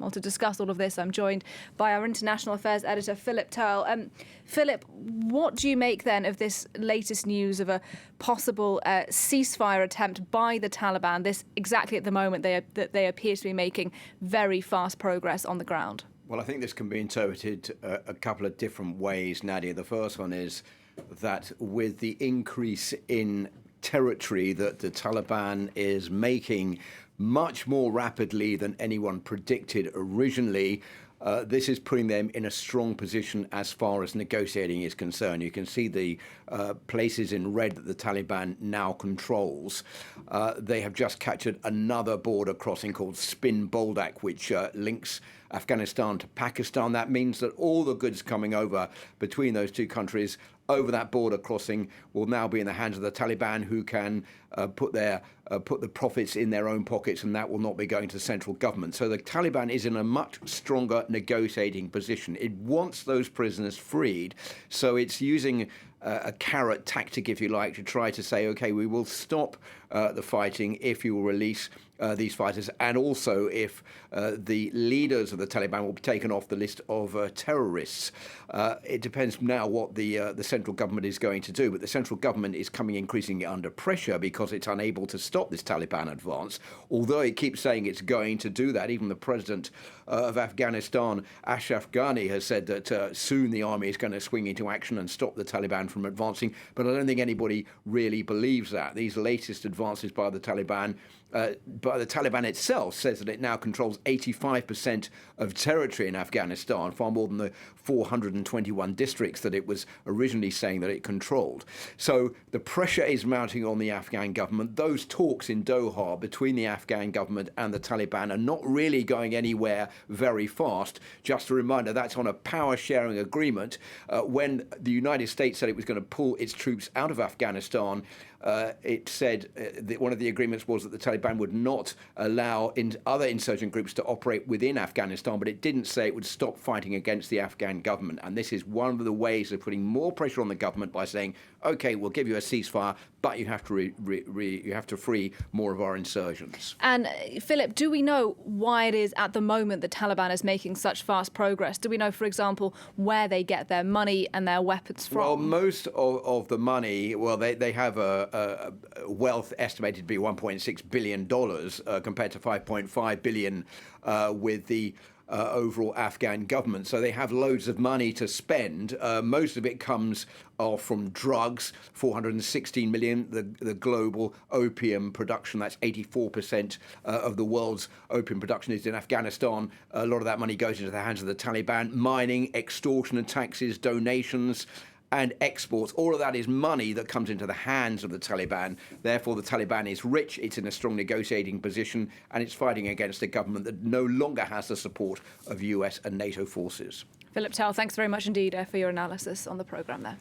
panel to discuss all of this. I'm joined by our international affairs editor, Philip Turle. Philip, what do you make then of this latest news of a possible ceasefire attempt by the Taliban? This exactly at the moment they appear to be making very fast progress on the ground. Well, I think this can be interpreted a couple of different ways, Nadia. The first one is that with the increase in territory that the Taliban is making much more rapidly than anyone predicted originally, this is putting them in a strong position as far as negotiating is concerned. You can see the places in red that the Taliban now controls. They have just captured another border crossing called Spin Boldak, which links Afghanistan to Pakistan. That means that all the goods coming over between those two countries over that border crossing will now be in the hands of the Taliban, who can put the profits in their own pockets, and that will not be going to the central government. So the Taliban is in a much stronger negotiating position. It wants those prisoners freed, so it's using a carrot tactic, if you like, to try to say, OK, we will stop the fighting if you will release these fighters, and also if the leaders of the Taliban will be taken off the list of terrorists. It depends now what the central government is going to do, but the central government is coming increasingly under pressure because it's unable to stop this Taliban advance, although it keeps saying it's going to do that. Even the president of Afghanistan, Ashraf Ghani, has said that soon the army is going to swing into action and stop the Taliban from advancing, but I don't think anybody really believes that. These latest advances by the Taliban itself says that it now controls 85% of territory in Afghanistan, far more than the 421 districts that it was originally saying that it controlled. So the pressure is mounting on the Afghan government. Those talks in Doha between the Afghan government and the Taliban are not really going anywhere very fast. Just a reminder, that's on a power-sharing agreement. When the United States said it was going to pull its troops out of Afghanistan, it said that one of the agreements was that the Taliban would not allow other insurgent groups to operate within Afghanistan, but it didn't say it would stop fighting against the Afghan government. And this is one of the ways of putting more pressure on the government by saying, OK, we'll give you a ceasefire, but you have to free more of our insurgents. And Philip, do we know why it is at the moment the Taliban is making such fast progress? Do we know, for example, where they get their money and their weapons from? Well, most of the money, they have a wealth estimated to be $1.6 billion compared to $5.5 billion with the overall Afghan government. So they have loads of money to spend. Most of it comes from drugs, 416 million, the global opium production. That's 84% of the world's opium production is in Afghanistan. A lot of that money goes into the hands of the Taliban. Mining, extortion and taxes, donations, and exports, all of that is money that comes into the hands of the Taliban. Therefore, the Taliban is rich, it's in a strong negotiating position, and it's fighting against a government that no longer has the support of US and NATO forces. Philip Turle, thanks very much indeed for your analysis on the programme there.